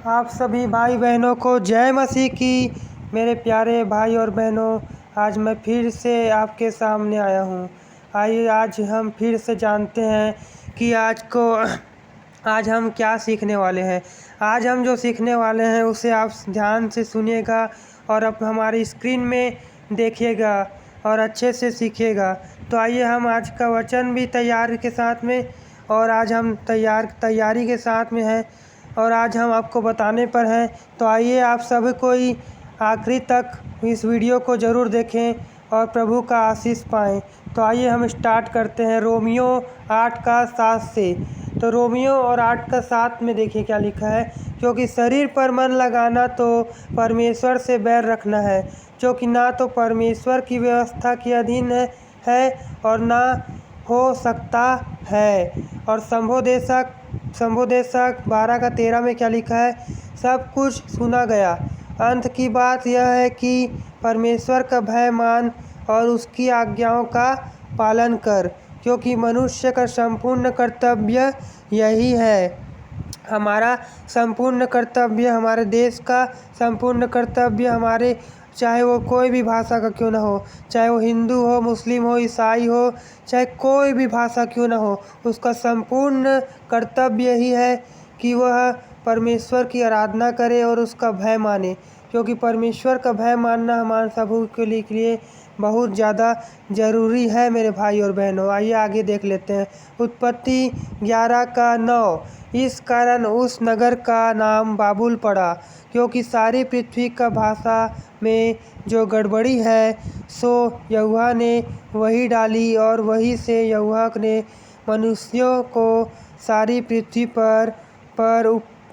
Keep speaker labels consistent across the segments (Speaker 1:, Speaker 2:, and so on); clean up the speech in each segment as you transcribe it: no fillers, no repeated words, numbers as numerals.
Speaker 1: आप सभी भाई बहनों को जय मसीह की। मेरे प्यारे भाई और बहनों, आज मैं फिर से आपके सामने आया हूँ। आइए आज हम फिर से जानते हैं कि आज हम क्या सीखने वाले हैं। आज हम जो सीखने वाले हैं उसे आप ध्यान से सुनिएगा और अब हमारी स्क्रीन में देखिएगा और अच्छे से सीखिएगा। तो आइए हम आज का वचन भी तैयार के साथ में, और आज हम तैयारी के साथ में हैं और आज हम आपको बताने पर हैं। तो आइए आप सब कोई आखिरी तक इस वीडियो को ज़रूर देखें और प्रभु का आशीष पाएँ। तो आइए हम स्टार्ट करते हैं रोमियो 8:7 से। तो रोमियो और 8:7 में देखिए क्या लिखा है, क्योंकि शरीर पर मन लगाना तो परमेश्वर से बैर रखना है, जो कि ना तो परमेश्वर की व्यवस्था के अधीन है और ना हो सकता है। और संभोदेशक 12:13 में क्या लिखा है, सब कुछ सुना गया। अंत की बात यह है कि परमेश्वर का भय मान और उसकी आज्ञाओं का पालन कर, क्योंकि मनुष्य का संपूर्ण कर्तव्य यही है। हमारा संपूर्ण कर्तव्य, हमारे देश का संपूर्ण कर्तव्य, हमारे चाहे वो कोई भी भाषा का क्यों ना हो, चाहे वो हिंदू हो, मुस्लिम हो, ईसाई हो, चाहे कोई भी भाषा क्यों ना हो, उसका संपूर्ण कर्तव्य यही है कि वह परमेश्वर की आराधना करे और उसका भय माने, क्योंकि परमेश्वर का भय मानना हमारे सबों के लिए बहुत ज़्यादा ज़रूरी है। मेरे भाई और बहनों, आइए आगे देख लेते हैं। उत्पत्ति 11:9, इस कारण उस नगर का नाम बाबुल पड़ा, क्योंकि सारी पृथ्वी का भाषा में जो गड़बड़ी है सो यहोवा ने वही डाली, और वही से यहोवा ने मनुष्यों को सारी पृथ्वी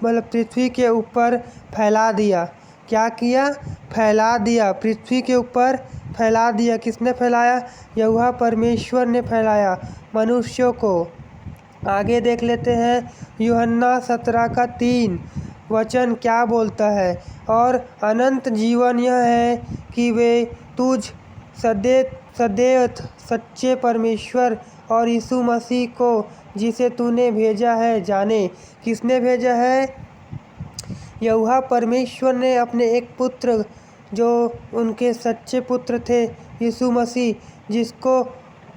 Speaker 1: मतलब पृथ्वी के ऊपर फैला दिया। क्या किया? फैला दिया, पृथ्वी के ऊपर फैला दिया। किसने फैलाया? यहोवा परमेश्वर ने फैलाया मनुष्यों को। आगे देख लेते हैं यूहन्ना 17:3 वचन क्या बोलता है, और अनंत जीवन यह है कि वे तुझ सदैव सच्चे परमेश्वर और यीशु मसीह को जिसे तूने भेजा है जाने। किसने भेजा है? यहोवा परमेश्वर ने अपने एक पुत्र, जो उनके सच्चे पुत्र थे, यीशु मसीह,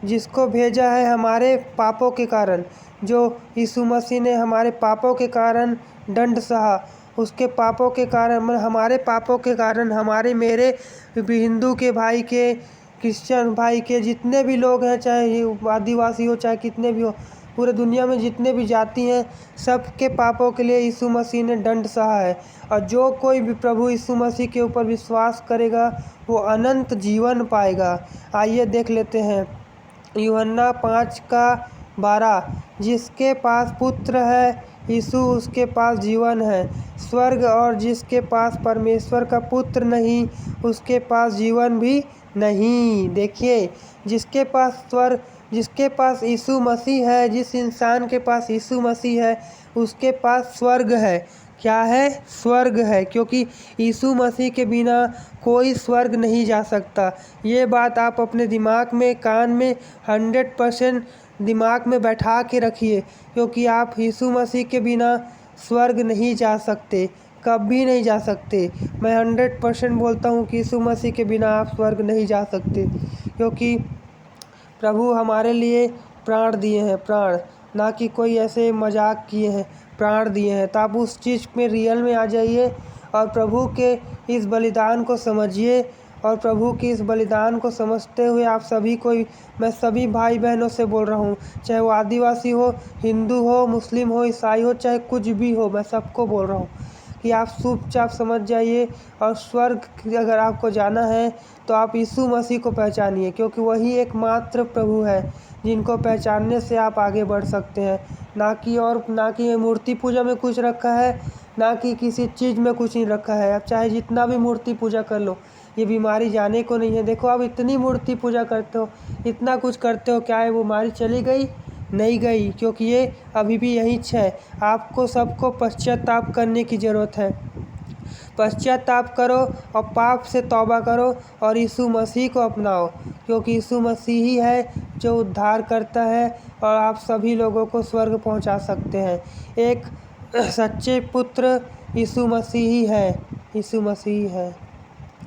Speaker 1: जिसको भेजा है हमारे पापों के कारण। जो यीशु मसीह ने हमारे पापों के कारण दंड सहा, उसके पापों के कारण, मतलब हमारे पापों के कारण, हमारे मेरे हिंदू के भाई के, क्रिश्चियन भाई के, जितने भी लोग हैं, चाहे आदिवासी हो चाहे कितने भी हो, पूरे दुनिया में जितने भी जाति हैं, सबके पापों के लिए यीशु मसीह ने दंड सहा है। और जो कोई भी प्रभु यीशु मसीह के ऊपर विश्वास करेगा वो अनंत जीवन पाएगा। आइए देख लेते हैं यूहन्ना 5:12, जिसके पास पुत्र है यीशु, उसके पास जीवन है स्वर्ग, और जिसके पास परमेश्वर का पुत्र नहीं, उसके पास जीवन भी नहीं। देखिए, जिसके पास यीशु मसीह है, जिस इंसान के पास यीशु मसीह है, उसके पास स्वर्ग है। क्या है? स्वर्ग है, क्योंकि यीशु मसीह के बिना कोई स्वर्ग नहीं जा सकता। ये बात आप अपने दिमाग में, कान में 100% दिमाग में बैठा के रखिए, क्योंकि आप यीशु मसीह के बिना स्वर्ग नहीं जा सकते, कभी नहीं जा सकते। मैं 100% बोलता हूँ कि यीशु मसीह के बिना आप स्वर्ग नहीं जा सकते, क्योंकि प्रभु हमारे लिए प्राण दिए हैं, प्राण, ना कि कोई ऐसे मजाक किए हैं, प्राण दिए हैं। तो आप उस चीज़ में रियल में आ जाइए और प्रभु के इस बलिदान को समझिए, और प्रभु के इस बलिदान को समझते हुए आप सभी को, मैं सभी भाई बहनों से बोल रहा हूँ, चाहे वो आदिवासी हो, हिंदू हो, मुस्लिम हो, ईसाई हो, चाहे कुछ भी हो, मैं सबको बोल रहा हूँ कि आप चुपचाप समझ जाइए। और स्वर्ग अगर आपको जाना है तो आप यीशु मसीह को पहचानिए, क्योंकि वही एकमात्र प्रभु है जिनको पहचानने से आप आगे बढ़ सकते हैं। ना कि मूर्ति पूजा में कुछ रखा है, ना कि किसी चीज़ में कुछ नहीं रखा है। आप चाहे जितना भी मूर्ति पूजा कर लो, ये बीमारी जाने को नहीं है। देखो, आप इतनी मूर्ति पूजा करते हो, इतना कुछ करते हो, क्या है वो बीमारी चली गई? नहीं गई, क्योंकि ये अभी भी यहीं है। आपको सबको पश्चाताप करने की ज़रूरत है। पश्चाताप करो और पाप से तौबा करो और यीशु मसीह को अपनाओ, क्योंकि यीशु मसीह ही है जो उद्धार करता है और आप सभी लोगों को स्वर्ग पहुंचा सकते हैं। एक सच्चे पुत्र यीशु मसीह ही है, यीशु मसीह है।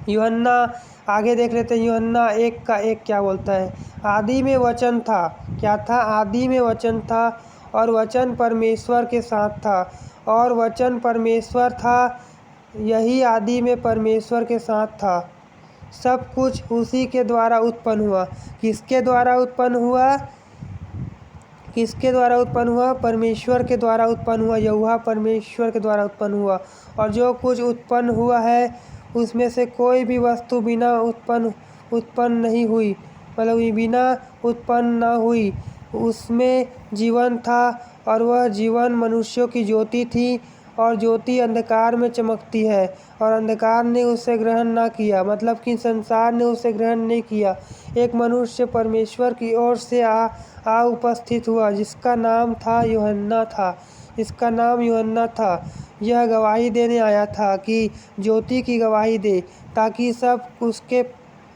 Speaker 1: यूहन्ना आगे देख लेते हैं। यूहन्ना 1:1 क्या बोलता है? आदि में वचन था। क्या था? आदि में वचन था और वचन परमेश्वर के साथ था और वचन परमेश्वर था। यही आदि में परमेश्वर के साथ था। सब कुछ उसी के द्वारा उत्पन्न हुआ। किसके द्वारा उत्पन्न हुआ? किसके द्वारा उत्पन्न हुआ? परमेश्वर के द्वारा उत्पन्न हुआ। यहोवा परमेश्वर के द्वारा उत्पन्न हुआ। और जो कुछ उत्पन्न हुआ है उसमें से कोई भी वस्तु बिना उत्पन्न नहीं हुई, मतलब बिना उत्पन्न न हुई। उसमें जीवन था और वह जीवन मनुष्यों की ज्योति थी और ज्योति अंधकार में चमकती है और अंधकार ने उसे ग्रहण न किया, मतलब कि संसार ने उसे ग्रहण नहीं किया। एक मनुष्य परमेश्वर की ओर से आ उपस्थित हुआ जिसका नाम था यूहन्ना था। इसका नाम यूहन्ना था। यह गवाही देने आया था कि ज्योति की गवाही दे, ताकि सब उसके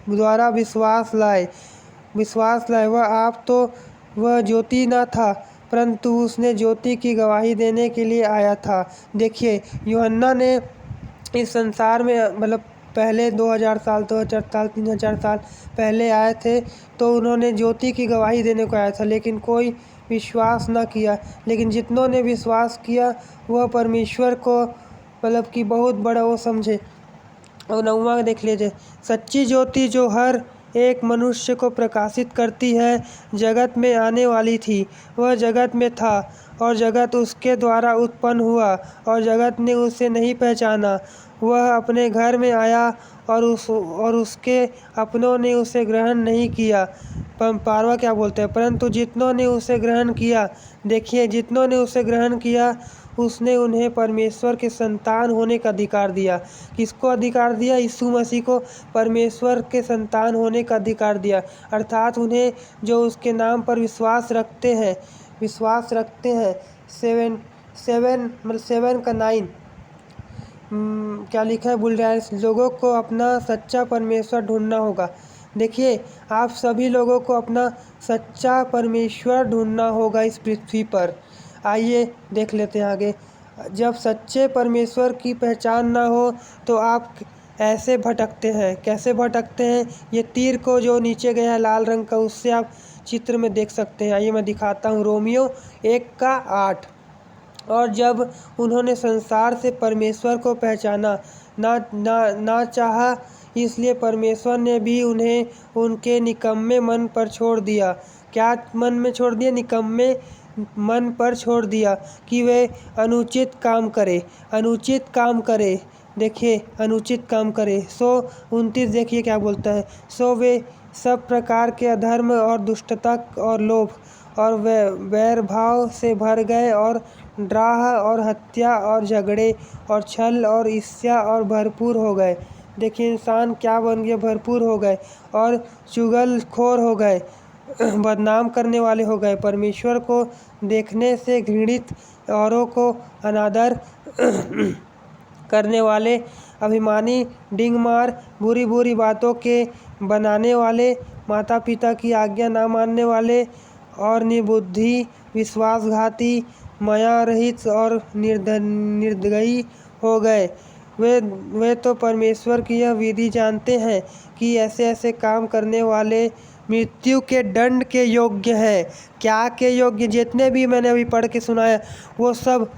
Speaker 1: द्वारा विश्वास लाए। वह ज्योति न था, परंतु उसने ज्योति की गवाही देने के लिए आया था। देखिए, यूहन्ना ने इस संसार में, मतलब पहले 2000 साल 3000 साल पहले आए थे, तो उन्होंने ज्योति की गवाही देने को आया था, लेकिन कोई विश्वास न किया। लेकिन जितनों ने विश्वास किया वह परमेश्वर को, मतलब कि बहुत बड़ा वो समझे। और 9वां देख लीजिए। सच्ची ज्योति जो हर एक मनुष्य को प्रकाशित करती है जगत में आने वाली थी। वह जगत में था और जगत उसके द्वारा उत्पन्न हुआ और जगत ने उसे नहीं पहचाना। वह अपने घर में आया और उसके अपनों ने उसे ग्रहण नहीं किया। पारवा क्या बोलते हैं? परंतु जितनों ने उसे ग्रहण किया, देखिए, जितनों ने उसे ग्रहण किया उसने उन्हें परमेश्वर के संतान होने का अधिकार दिया। किसको अधिकार दिया? यीशु मसीह को परमेश्वर के संतान होने का अधिकार दिया। अर्थात उन्हें जो उसके नाम पर विश्वास रखते हैं। 7 का 9 क्या लिखा है? भूल जाए। लोगों को अपना सच्चा परमेश्वर ढूंढना होगा। देखिए, आप सभी लोगों को अपना सच्चा परमेश्वर ढूंढना होगा इस पृथ्वी पर। आइए देख लेते हैं आगे। जब सच्चे परमेश्वर की पहचान ना हो तो आप ऐसे भटकते हैं। कैसे भटकते हैं? ये तीर को जो नीचे गया है लाल रंग का, उससे आप चित्र में देख सकते हैं। आइए मैं दिखाता हूँ। रोमियो 1:8। और जब उन्होंने संसार से परमेश्वर को पहचाना ना चाहा, इसलिए परमेश्वर ने भी उन्हें उनके निकम्मे मन पर छोड़ दिया। क्या मन में छोड़ दिया? निकम्मे मन पर छोड़ दिया कि वे अनुचित काम करे। देखिए, अनुचित काम करे। 29 देखिए क्या बोलता है? सो वे सब प्रकार के अधर्म और दुष्टता और लोभ और वैर भाव से भर गए और ड्राह और हत्या और झगड़े और छल और ईर्ष्या और भरपूर हो गए। देखिए, इंसान क्या बन गए? भरपूर हो गए और चुगलखोर हो गए, बदनाम करने वाले हो गए, परमेश्वर को देखने से घृणित, औरों को अनादर करने वाले, अभिमानी, डींगमार, बुरी बुरी बातों के बनाने वाले, माता पिता की आज्ञा ना मानने वाले और निर्बुद्धि, विश्वासघाती, माया रहित और निर्दयी हो गए। वे तो परमेश्वर की यह विधि जानते हैं कि ऐसे काम करने वाले मृत्यु के दंड के योग्य है। क्या के योग्य? जितने भी मैंने अभी पढ़ के सुनाया वो सब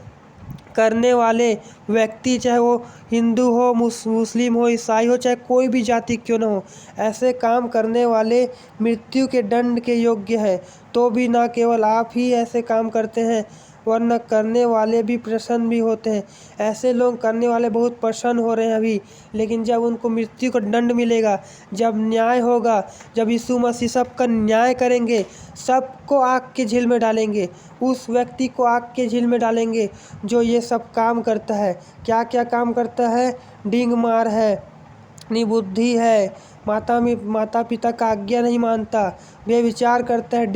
Speaker 1: करने वाले व्यक्ति, चाहे वो हिंदू हो, मुस्लिम हो, ईसाई हो, चाहे कोई भी जाति क्यों न हो, ऐसे काम करने वाले मृत्यु के दंड के योग्य है। तो भी ना केवल आप ही ऐसे काम करते हैं, वरना करने वाले भी प्रसन्न भी होते हैं। ऐसे लोग करने वाले बहुत प्रसन्न हो रहे हैं अभी, लेकिन जब उनको मृत्यु का दंड मिलेगा, जब न्याय होगा, जब यीशु मसीह सबका न्याय करेंगे, सबको आग के झील में डालेंगे, उस व्यक्ति को आग के झील में डालेंगे जो ये सब काम करता है। क्या क्या काम करता है? डींग मार है, निबुद्धि है, माता पिता का आज्ञा नहीं मानता, व्यभिचार करता है,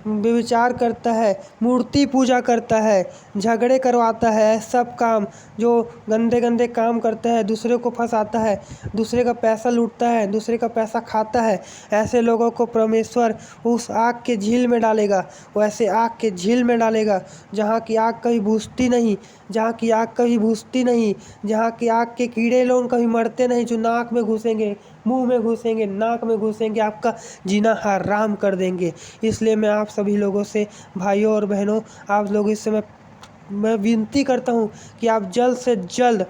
Speaker 1: व्यभिचार करता है, मूर्ति पूजा करता है, झगड़े करवाता है, सब काम जो गंदे गंदे काम करता है, दूसरे को फंसाता है, दूसरे का पैसा लूटता है, दूसरे का पैसा खाता है, ऐसे लोगों को परमेश्वर उस आग के झील में डालेगा। वैसे आग के झील में डालेगा जहाँ की आग कभी बुझती नहीं, जहाँ की आग कभी बुझती नहीं, जहाँ की आग के कीड़े लोग कभी मरते नहीं, जो नाक में घुसेंगे, मुंह में घुसेंगे, नाक में घुसेंगे, आपका जीना हराम कर देंगे। इसलिए मैं आप सभी लोगों से, भाइयों और बहनों, आप लोगों से मैं विनती करता हूँ कि आप जल्द से जल्द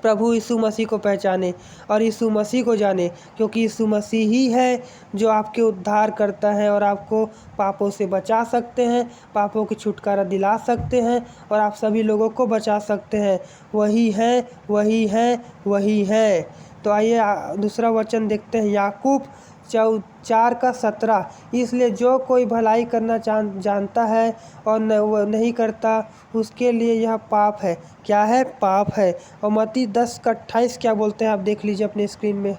Speaker 1: प्रभु यीशु मसीह को पहचाने और यीशु मसीह को जाने, क्योंकि यीशु मसीह ही है जो आपके उद्धार करता है और आपको पापों से बचा सकते हैं, पापों की छुटकारा दिला सकते हैं और आप सभी लोगों को बचा सकते हैं। वही है, वही है, वही है। तो आइए दूसरा वचन देखते हैं, याकूब 4:17। इसलिए जो कोई भलाई करना जानता है और वह नहीं करता, उसके लिए यह पाप है। क्या है? पाप है। और मत्ती 10:28 क्या बोलते हैं, आप देख लीजिए अपने स्क्रीन में।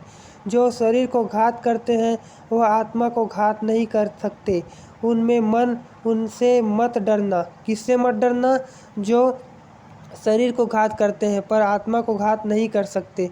Speaker 1: जो शरीर को घात करते हैं वह आत्मा को घात नहीं कर सकते। उनसे मत डरना। किससे मत डरना? जो शरीर को घात करते हैं पर आत्मा को घात नहीं कर सकते।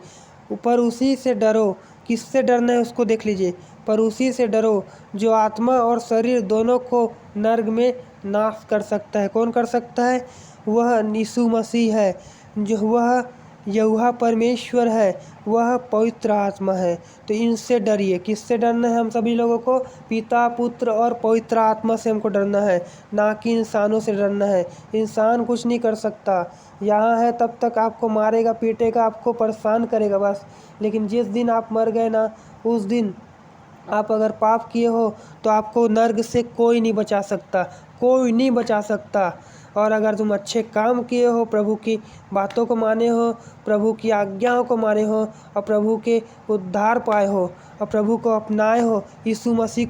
Speaker 1: पर उसी से डरो। किससे डरना है उसको देख लीजिए। पर उसी से डरो जो आत्मा और शरीर दोनों को नर्क में नाश कर सकता है। कौन कर सकता है? वह यीशु मसीह है, जो वह यहोवा परमेश्वर है, वह पवित्र आत्मा है। तो इनसे डरिए। किससे डरना है हम सभी लोगों को? पिता, पुत्र और पवित्र आत्मा से हमको डरना है, ना कि इंसानों से डरना है। इंसान कुछ नहीं कर सकता। यहाँ है तब तक आपको मारेगा, पीटेगा, आपको परेशान करेगा बस। लेकिन जिस दिन आप मर गए ना, उस दिन आप अगर पाप किए हो तो आपको नर्क से कोई नहीं बचा सकता, कोई नहीं बचा सकता। और अगर तुम अच्छे काम किए हो, प्रभु की बातों को माने हो, प्रभु की आज्ञाओं को माने हो और प्रभु के उद्धार पाए हो और प्रभु को अपनाए हो, यीशु मसीह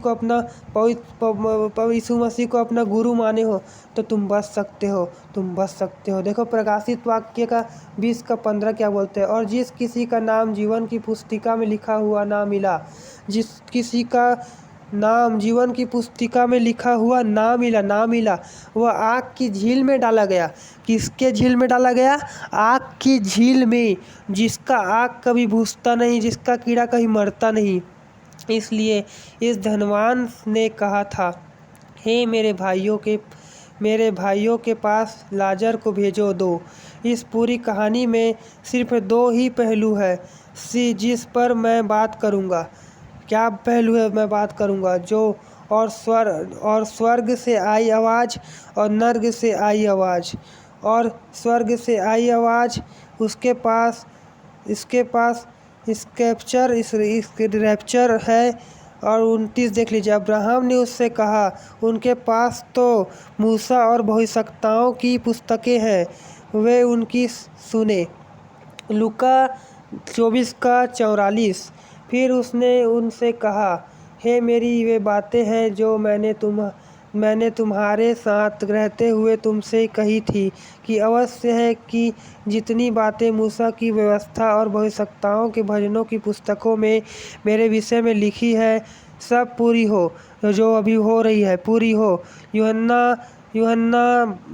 Speaker 1: को अपना गुरु माने हो, तो तुम बच सकते हो, तुम बच सकते हो। देखो प्रकाशित वाक्य का 20:15 क्या बोलते हैं, और जिस किसी का नाम जीवन की पुस्तिका में लिखा हुआ ना मिला, जिस किसी का नाम जीवन की पुस्तिका में लिखा हुआ ना मिला, वह आग की झील में डाला गया। किसके झील में डाला गया? आग की झील में, जिसका आग कभी बुझता नहीं, जिसका कीड़ा कभी मरता नहीं। इसलिए इस धनवान ने कहा था, हे मेरे भाइयों के पास लाजर को भेजो दो। इस पूरी कहानी में सिर्फ 2 ही पहलू है जिस पर मैं बात करूँगा। क्या पहलू है मैं बात करूँगा? जो और स्वर्ग से आई आवाज़ और नर्क से आई आवाज़। और स्वर्ग से आई आवाज़ इसके पास रैप्चर है। और 29 देख लीजिए, अब्राहम ने उससे कहा, उनके पास तो मूसा और भविष्यवक्ताओं की पुस्तकें हैं, वे उनकी सुने। लूका 24:44। फिर उसने उनसे कहा, हे मेरी वे बातें हैं जो मैंने तुम्हारे साथ रहते हुए तुमसे कही थी कि अवश्य है कि जितनी बातें मूसा की व्यवस्था और भविष्यवक्ताओं के भजनों की पुस्तकों में मेरे विषय में लिखी है, सब पूरी हो, जो अभी हो रही है पूरी हो। यूहन्ना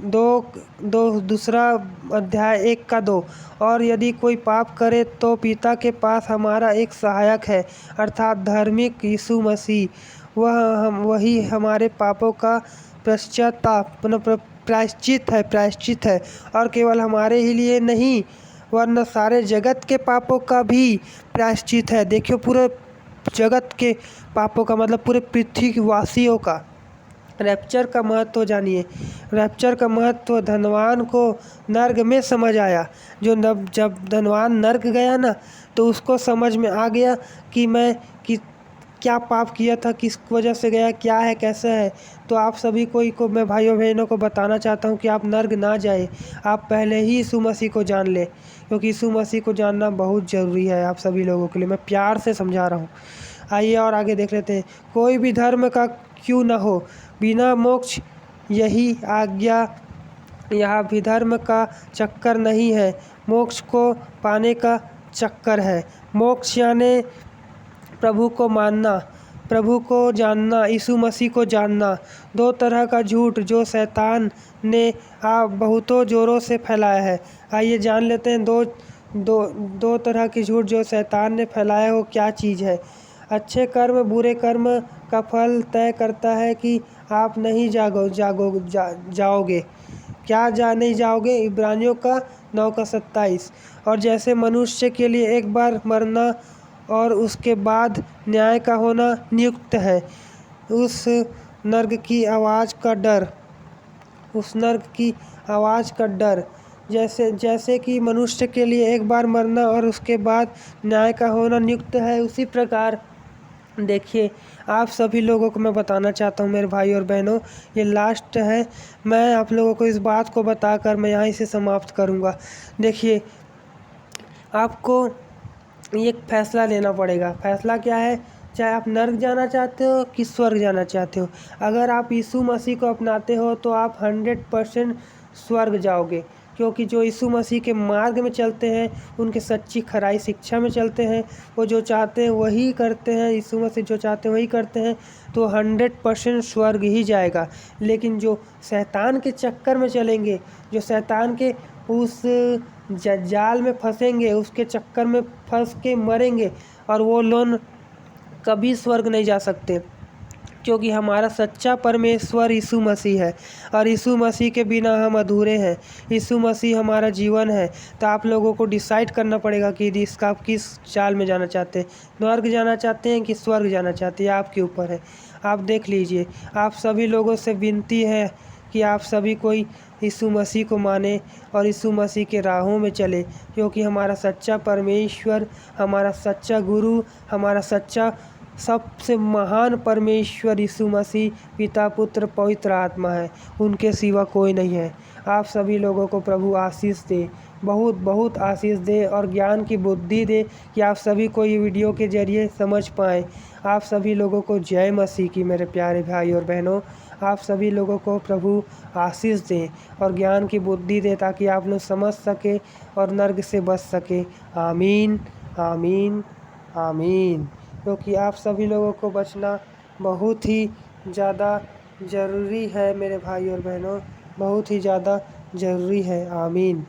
Speaker 1: 2:1-2। और यदि कोई पाप करे तो पिता के पास हमारा एक सहायक है, अर्थात धार्मिक यीशु मसीह। वही हमारे पापों का प्रायश्चित है, और केवल हमारे ही लिए नहीं वरना सारे जगत के पापों का भी प्रायश्चित है। देखियो, पूरे जगत के पापों का मतलब पूरे पृथ्वी वासियों का। रैप्चर का महत्व जानिए। रैप्चर का महत्व धनवान को नर्क में समझ आया। जब धनवान नर्क गया ना, तो उसको समझ में आ गया कि क्या पाप किया था, किस वजह से गया, क्या है, कैसे है। तो आप सभी को मैं भाइयों बहनों को बताना चाहता हूँ कि आप नर्क ना जाए, आप पहले ही यीशु मसीह को जान लें, क्योंकि यीशु मसीह को जानना बहुत ज़रूरी है आप सभी लोगों के लिए। मैं प्यार से समझा रहा हूँ। आइए और आगे देख लेते हैं। कोई भी धर्म का क्यों न हो, बिना मोक्ष, यही आज्ञा। यहाँ भी धर्म का चक्कर नहीं है, मोक्ष को पाने का चक्कर है। मोक्ष यानी प्रभु को मानना, प्रभु को जानना, यीशु मसीह को जानना। दो तरह का झूठ जो शैतान ने बहुतों ज़ोरों से फैलाया है। आइए जान लेते हैं दो तरह की झूठ जो शैतान ने फैलाया वो क्या चीज़ है। अच्छे कर्म बुरे कर्म का फल तय करता है कि आप नहीं जाओगे। क्या नहीं जाओगे? इब्रानियों का 9:27। और जैसे मनुष्य के लिए एक बार मरना और उसके बाद न्याय का होना नियुक्त है, उस नर्क की आवाज़ का डर जैसे कि मनुष्य के लिए एक बार मरना और उसके बाद न्याय का होना नियुक्त है, उसी प्रकार देखिए आप सभी लोगों को मैं बताना चाहता हूँ मेरे भाई और बहनों, ये लास्ट है। मैं आप लोगों को इस बात को बताकर मैं यहाँ से समाप्त करूँगा। देखिए आपको एक फैसला लेना पड़ेगा। फैसला क्या है? चाहे आप नर्क जाना चाहते हो कि स्वर्ग जाना चाहते हो। अगर आप यीशु मसीह को अपनाते हो तो आप 100% स्वर्ग जाओगे, क्योंकि जो यीशु मसीह के मार्ग में चलते हैं, उनके सच्ची खराई शिक्षा में चलते हैं, वो जो चाहते हैं वही करते हैं, यीशु मसीह जो चाहते हैं वही करते हैं, तो 100% स्वर्ग ही जाएगा। लेकिन जो शैतान के चक्कर में चलेंगे, जो शैतान के उस जाल में फंसेंगे, उसके चक्कर में फंस के मरेंगे, और वो लोग कभी स्वर्ग नहीं जा सकते, क्योंकि हमारा सच्चा परमेश्वर यीशु मसीह है और यीशु मसीह के बिना हम अधूरे हैं। यीशु मसीह हमारा जीवन है। तो आप लोगों को डिसाइड करना पड़ेगा कि इसका आप किस चाल में जाना चाहते हैं, नर्क जाना चाहते हैं कि स्वर्ग जाना चाहते हैं, आपके ऊपर है। आप देख लीजिए। आप सभी लोगों से विनती है कि आप सभी कोई यीशु मसीह को माने और यीशु मसीह के राहों में चले, क्योंकि हमारा सच्चा परमेश्वर, हमारा सच्चा गुरु, हमारा सच्चा सबसे महान परमेश्वर यीशु मसीह पिता पुत्र पवित्र आत्मा है। उनके सिवा कोई नहीं है। आप सभी लोगों को प्रभु आशीष दे, बहुत बहुत आशीष दे और ज्ञान की बुद्धि दे कि आप सभी को ये वीडियो के ज़रिए समझ पाएँ। आप सभी लोगों को जय मसीह की मेरे प्यारे भाई और बहनों। आप सभी लोगों को प्रभु आशीष दें और ज्ञान की बुद्धि दे, ताकि आप लोग समझ सके और नर्क से बच सके। आमीन आमीन आमीन। क्योंकि आप सभी लोगों को बचना बहुत ही ज़्यादा ज़रूरी है मेरे भाई और बहनों, बहुत ही ज़्यादा ज़रूरी है। आमीन।